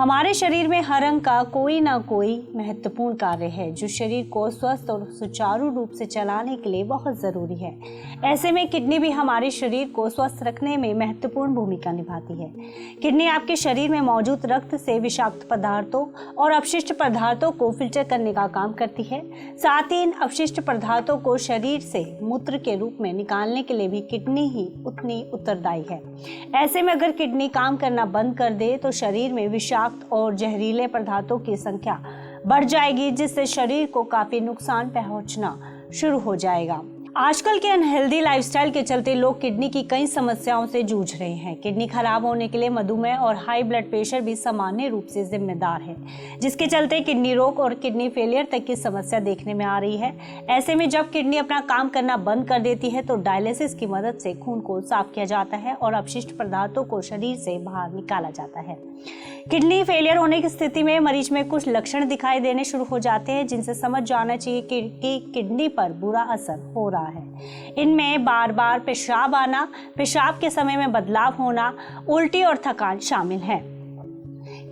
हमारे शरीर में हर अंग का कोई ना कोई महत्वपूर्ण कार्य है जो शरीर को स्वस्थ और सुचारू रूप से चलाने के लिए बहुत ज़रूरी है। ऐसे में किडनी भी हमारे शरीर को स्वस्थ रखने में महत्वपूर्ण भूमिका निभाती है। किडनी आपके शरीर में मौजूद रक्त से विषाक्त पदार्थों और अपशिष्ट पदार्थों को फिल्टर करने का काम करती है। साथ ही इन अपशिष्ट पदार्थों को शरीर से मूत्र के रूप में निकालने के लिए भी किडनी ही उतनी उत्तरदायी है। ऐसे में अगर किडनी काम करना बंद कर दे तो शरीर में विषाक्त और जहरीले पदार्थों की संख्या बढ़ जाएगी, जिससे शरीर को काफी नुकसान पहुंचना शुरू हो जाएगा। आजकल के अनहेल्दी लाइफस्टाइल के चलते लोग किडनी की कई समस्याओं से जूझ रहे हैं। किडनी खराब होने के लिए मधुमेह और हाई ब्लड प्रेशर भी सामान्य रूप से जिम्मेदार है, जिसके चलते किडनी रोग और किडनी फेलियर तक की समस्या देखने में आ रही है। ऐसे में जब किडनी अपना काम करना बंद कर देती है तो डायलिसिस की मदद से खून को साफ किया जाता है और अपशिष्ट पदार्थों को शरीर से बाहर निकाला जाता है। किडनी फेलियर होने की स्थिति में मरीज में कुछ लक्षण दिखाई देने शुरू हो जाते हैं, जिनसे समझ जाना चाहिए कि किडनी पर बुरा असर हो रहा है। इनमें बार बार पेशाब आना, पेशाब के समय में बदलाव होना, उल्टी और थकान शामिल है।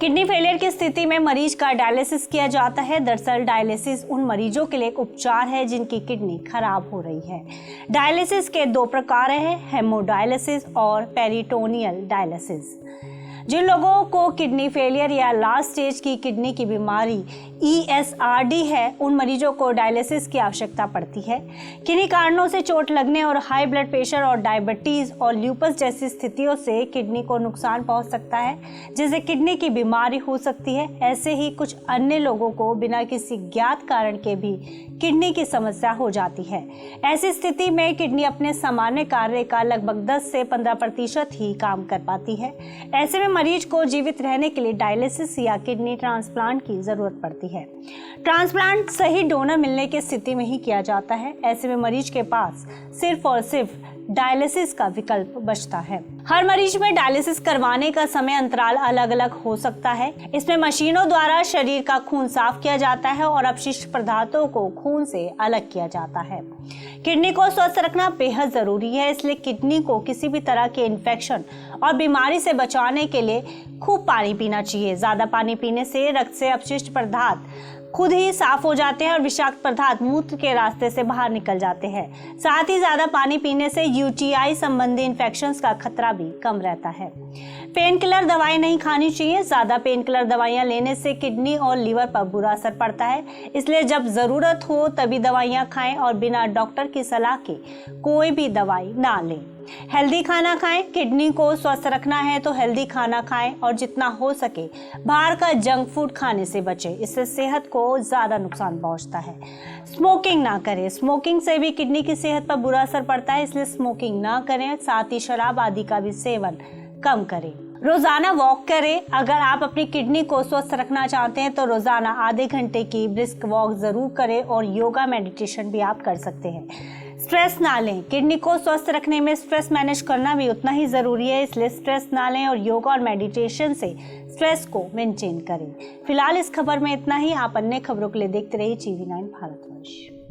किडनी फेलियर की स्थिति में मरीज का डायलिसिस किया जाता है। दरअसल डायलिसिस उन मरीजों के लिए एक उपचार है जिनकी किडनी खराब हो रही है। डायलिसिस के दो प्रकार हैं, हेमोडायलिसिस और पेरिटोनियल डायलिसिस। जिन लोगों को किडनी फेलियर या लास्ट स्टेज की किडनी की बीमारी ESRD है, उन मरीजों को डायलिसिस की आवश्यकता पड़ती है। किन्हीं कारणों से चोट लगने और हाई ब्लड प्रेशर और डायबिटीज और ल्यूपस जैसी स्थितियों से किडनी को नुकसान पहुंच सकता है, जिससे किडनी की बीमारी हो सकती है। ऐसे ही कुछ अन्य लोगों को बिना किसी ज्ञात कारण के भी किडनी की समस्या हो जाती है। ऐसी स्थिति में किडनी अपने सामान्य कार्य का लगभग 10 से 15% ही काम कर पाती है। ऐसे में मरीज को जीवित रहने के लिए डायलिसिस या किडनी ट्रांसप्लांट की जरूरत पड़ती है। ट्रांसप्लांट सही डोनर मिलने की स्थिति में ही किया जाता है। ऐसे में मरीज के पास सिर्फ और सिर्फ डायलिसिस का विकल्प बचता है। हर मरीज में डायलिसिस करवाने का समय अंतराल अलग अलग हो सकता है। इसमें मशीनों द्वारा शरीर का खून साफ किया जाता है और अपशिष्ट पदार्थों को खून से अलग किया जाता है। किडनी को स्वस्थ रखना बेहद जरूरी है, इसलिए किडनी को किसी भी तरह के इन्फेक्शन और बीमारी से बचाने के लिए खूब पानी पीना चाहिए। ज्यादा पानी पीने से रक्त से अपशिष्ट पदार्थ खुद ही साफ हो जाते हैं और विषाक्त पदार्थ मूत्र के रास्ते से बाहर निकल जाते हैं। साथ ही ज्यादा पानी पीने से UTI संबंधी इन्फेक्शंस का खतरा भी कम रहता है। पेन किलर दवाएं नहीं खानी चाहिए। ज्यादा पेन किलर दवाइयां लेने से किडनी और लीवर पर बुरा असर पड़ता है, इसलिए जब जरूरत हो तभी दवाइयां खाएं और बिना डॉक्टर की सलाह के कोई भी दवाई ना लें। हेल्दी खाना खाएं। किडनी को स्वस्थ रखना है तो हेल्दी खाना खाएं और जितना हो सके बाहर का जंक फूड खाने से बचें, इससे सेहत को ज्यादा नुकसान पहुंचता है। स्मोकिंग ना करें। स्मोकिंग से भी किडनी की सेहत पर बुरा असर पड़ता है, इसलिए स्मोकिंग ना करें। साथ ही शराब आदि का भी सेवन कम करें। रोजाना वॉक करें। अगर आप अपनी किडनी को स्वस्थ रखना चाहते हैं तो रोजाना आधे घंटे की ब्रिस्क वॉक जरूर करें और योगा मेडिटेशन भी आप कर सकते हैं। स्ट्रेस ना लें। किडनी को स्वस्थ रखने में स्ट्रेस मैनेज करना भी उतना ही जरूरी है, इसलिए स्ट्रेस ना लें और योगा और मेडिटेशन से स्ट्रेस को मेंटेन करें। फिलहाल इस खबर में इतना ही। आप अन्य खबरों के लिए देखते रहिए TV9 भारतवर्ष।